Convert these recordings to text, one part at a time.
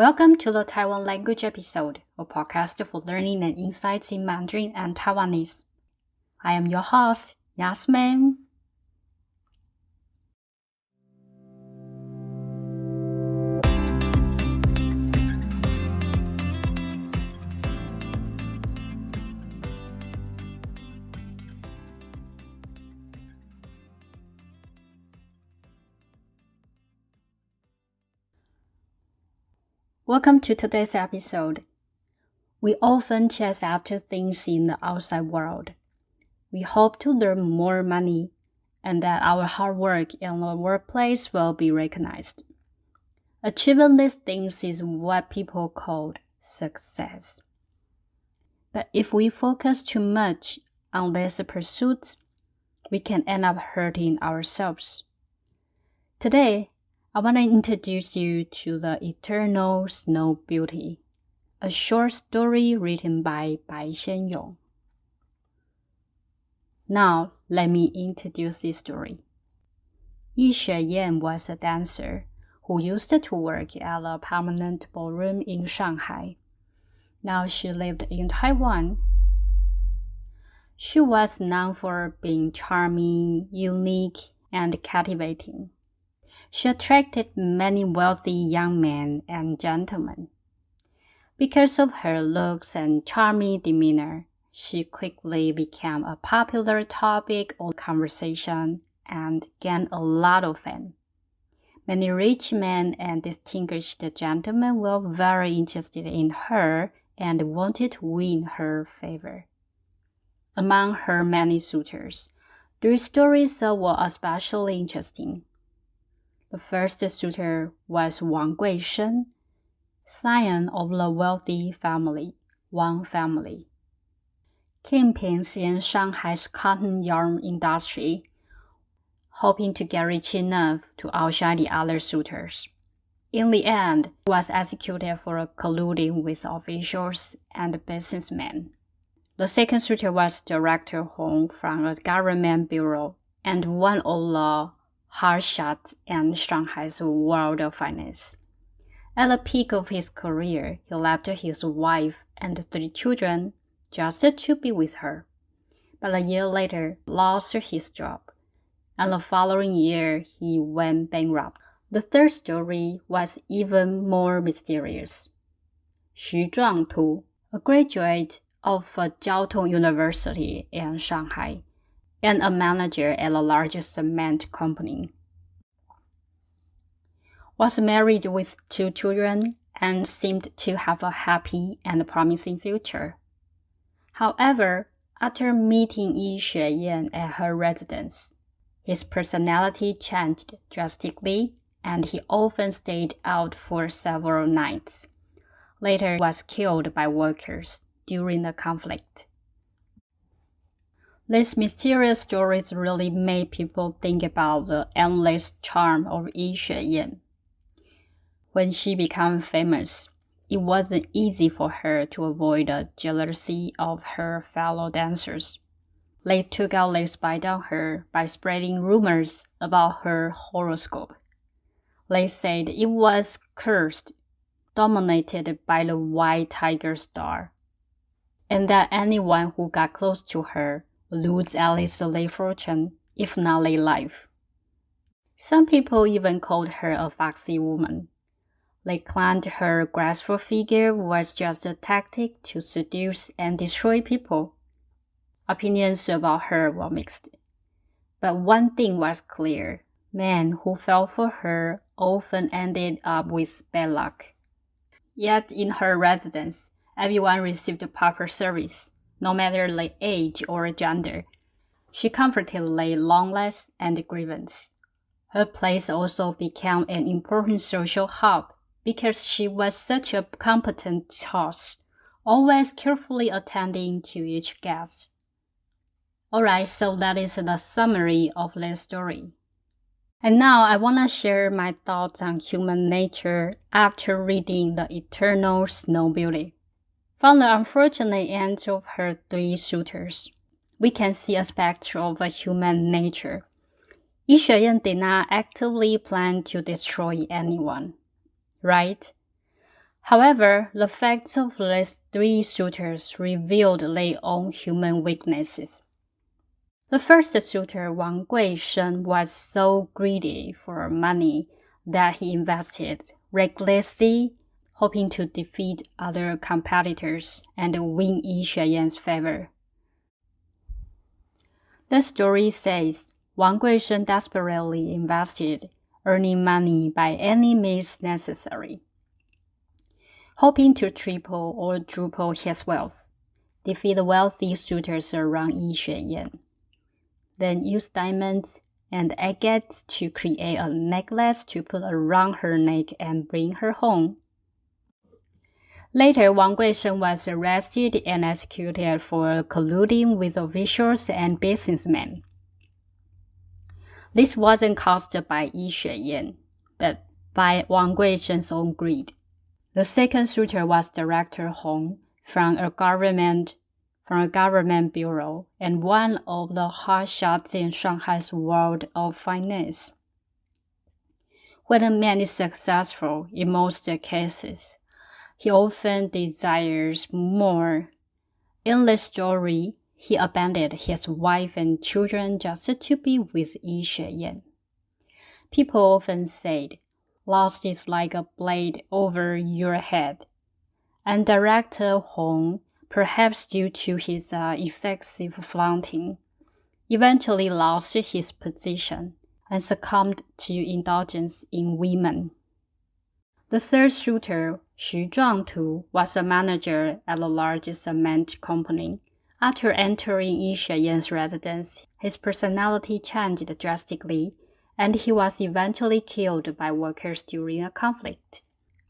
Welcome to the Taiwan language episode, a podcast for learning and insights in Mandarin and Taiwanese. I am your host, Yasmin. Welcome to today's episode. We often chase after things in the outside world. We hope to earn more money and that our hard work in the workplace will be recognized. Achieving these things is what people call success. But if we focus too much on these pursuits, we can end up hurting ourselves. Today, I want to introduce you to The Eternal Snow Beauty, a short story written by Pai Hsien-yung. Now, let me introduce this story. Pai Hsien-yung was a dancer who used to work at a permanent ballroom in Shanghai. Now she lived in Taiwan. She was known for being charming, unique, and captivating. She attracted many wealthy young men and gentlemen. Because of her looks and charming demeanor, she quickly became a popular topic of conversation and gained a lot of fame. Many rich men and distinguished gentlemen were very interested in her and wanted to win her favor. Among her many suitors, 3 stories were especially interesting. The first suitor was Wang Guishen, scion of the wealthy family, Wang family. Kingpins in Shanghai's cotton yarn industry, hoping to get rich enough to outshine the other suitors. In the end, he was executed for colluding with officials and businessmen. The second suitor was Director Hong from a government bureau and one of the hotshots in Shanghai's world of finance. At the peak of his career, he left his wife and 3 children just to be with her. But a year later, lost his job, and the following year he went bankrupt. The third story was even more mysterious. Xu Zhuangtu, a graduate of Jiao Tong University in Shanghai, and a manager at a large cement company, was married with 2 children and seemed to have a happy and promising future. However, after meeting Pai Hsien-yung at her residence, his personality changed drastically and he often stayed out for several nights. Later, he was killed by workers during the conflict. These mysterious stories really made people think about the endless charm of Pai Hsien-yung. When she became famous, it wasn't easy for her to avoid the jealousy of her fellow dancers. They took out their spite on her by spreading rumors about her horoscope. They said it was cursed, dominated by the white tiger star, and that anyone who got close to her lose at least their fortune, if not their life. Some people even called her a foxy woman. They claimed her graceful figure was just a tactic to seduce and destroy people. Opinions about her were mixed. But one thing was clear. Men who fell for her often ended up with bad luck. Yet in her residence, everyone received proper service, no matter their age or gender. She comforted their loneliness and grievance. Her place also became an important social hub because she was such a competent host, always carefully attending to each guest. Alright, so that is the summary of the story. And now I want to share my thoughts on human nature after reading The Eternal Snow Beauty. From the unfortunate ends of her 3 suitors, we can see a spectrum of human nature. Pai Hsien-yung did not actively plan to destroy anyone, right? However, the facts of these three suitors revealed their own human weaknesses. The first suitor, Wang Guishen, was so greedy for money that he invested recklessly, hoping to defeat other competitors and win Yi Xueyan's favor. The story says Wang Guishen desperately invested, earning money by any means necessary, hoping to triple or quadruple his wealth, defeat the wealthy suitors around Yi Xueyan, then use diamonds and agates to create a necklace to put around her neck and bring her home. Later, Wang Guishen was arrested and executed for colluding with officials and businessmen. This wasn't caused by Yi Xueyan, but by Wang Guishen's own greed. The second suitor was Director Hong from a government bureau and one of the hotshots in Shanghai's world of finance. When a man is successful in most cases, he often desires more. In this story, he abandoned his wife and children just to be with Yi Xueyan. People often said, "Lust is like a blade over your head." And Director Hong, perhaps due to his excessive flaunting, eventually lost his position and succumbed to indulgence in women. The third suitor, Xu Zhuangtu, was a manager at a large cement company. After entering Yi Xueyan's residence, his personality changed drastically, and he was eventually killed by workers during a conflict.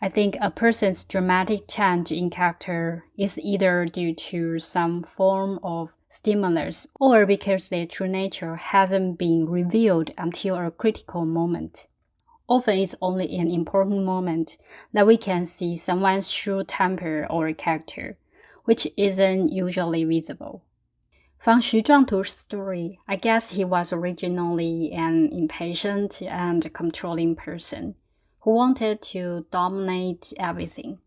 I think a person's dramatic change in character is either due to some form of stimulus or because their true nature hasn't been revealed until a critical moment. Often it's only in an important moment that we can see someone's true temper or character, which isn't usually visible. From Xu Zhuangtu's story, I guess he was originally an impatient and controlling person who wanted to dominate everything.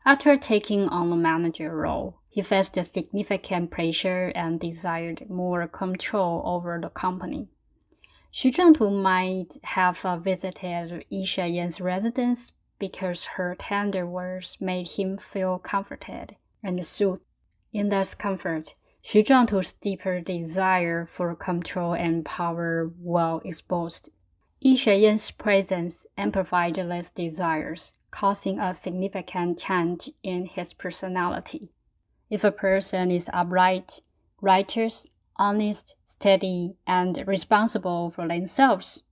After taking on the manager role, he faced significant pressure and desired more control over the company. Xu Zhuangtu might have visited Yi Xueyan's residence because her tender words made him feel comforted and soothed. In this comfort, Xu Zhuangtu's deeper desire for control and power were exposed. Yi Xueyan's presence amplified these desires, causing a significant change in his personality. If a person is upright, righteous, honest, steady, and responsible for themselves,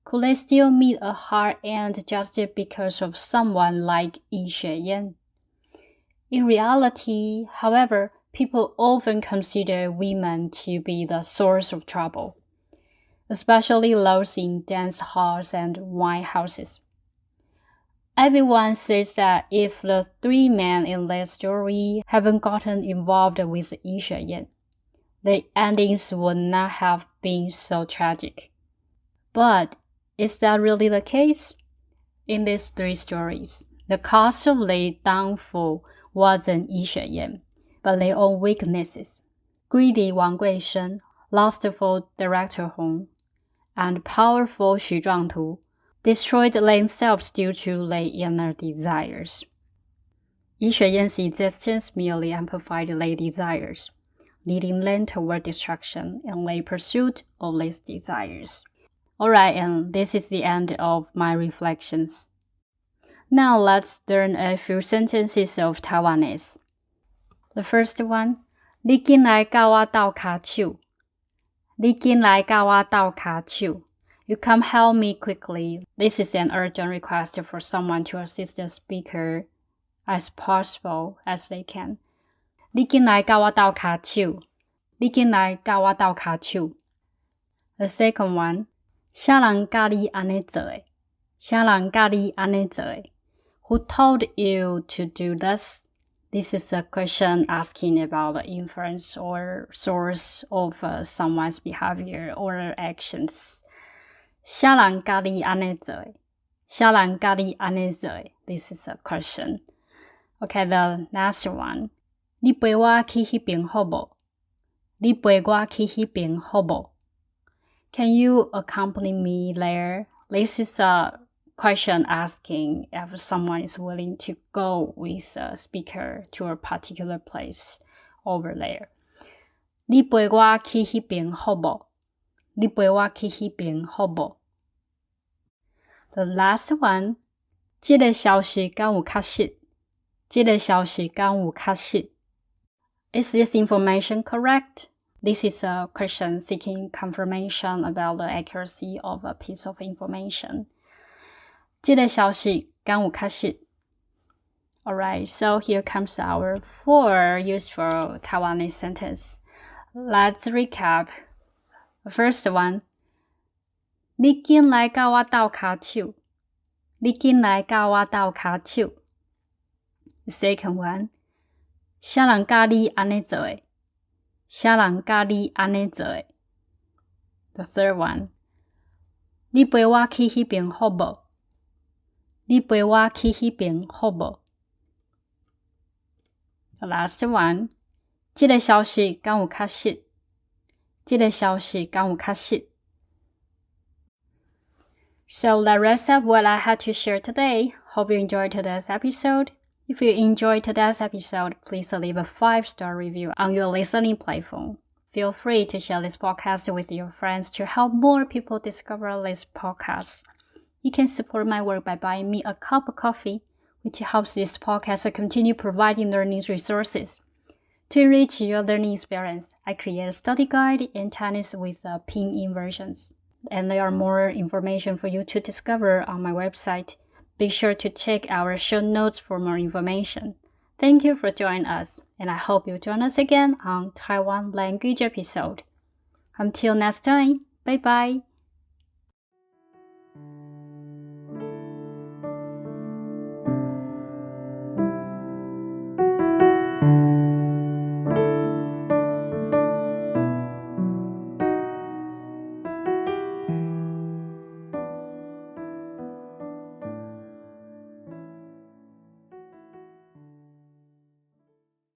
could they still meet a hard end just because of someone like Yi Xueyan? In reality, however, people often consider women to be the source of trouble, especially those in dance halls and wine houses. Everyone says that if the three men in this story haven't gotten involved with Yi Xueyan, the endings would not have been so tragic. But is that really the case? In these three stories, the cause of their downfall wasn't Yi Xueyan, but their own weaknesses. Greedy Wang Guishen, lustful Director Hong, and powerful Xu Zhuangtu destroyed themselves due to their inner desires. Yi Xueyan's existence merely amplified their desires, leading them toward destruction in their pursuit of these desires. Alright, and this is the end of my reflections. Now let's learn a few sentences of Taiwanese. The first one, 你进来教我斗卡手. 你进来教我斗卡手. You come help me quickly. This is an urgent request for someone to assist the speaker as possible as they can. 你进来教我斗卡手. 你进来教我斗卡手. The second one, 啥人教你安尼做的? 啥人教你安尼做的? Who told you to do this? This is a question asking about the influence or source of someone's behavior or actions. 啥人教你安尼做的?啥人甲你安尼做的 This is a question. Okay, the next one. 你陪我去迄邊好無？你陪我去迄邊好無？ Can you accompany me there? This is a question asking if someone is willing to go with a speaker to a particular place over there. 你陪我去迄邊好無？你陪我去迄邊好無？ The last one. 這個消息敢有確實？這個消息敢有確實？ Is this information correct? This is a question seeking confirmation about the accuracy of a piece of information. 這個消息敢有確實？ Alright, so here comes our 4 useful Taiwanese sentences. Let's recap. The first one. 你緊來甲我鬥骹手。你緊來甲我鬥骹手。The second one. 啥人教你安尼做的？啥人教你安尼做的？ The third one. 你陪我去迄邊好無？你陪我去迄邊好無？ The last one. 這個消息敢有確實？這個消息敢有確實？ So that wraps up what I had to share today. Hope you enjoyed today's episode. If you enjoyed today's episode, please leave a 5-star review on your listening platform. Feel free to share this podcast with your friends to help more people discover this podcast. You can support my work by buying me a cup of coffee, which helps this podcast to continue providing learning resources. To enrich your learning experience, I create a study guide in Chinese with pinyin versions. And there are more information for you to discover on my website. Be sure to check our show notes for more information. Thank you for joining us, and I hope you'll join us again on Taiwan Language episode. Until next time, bye-bye.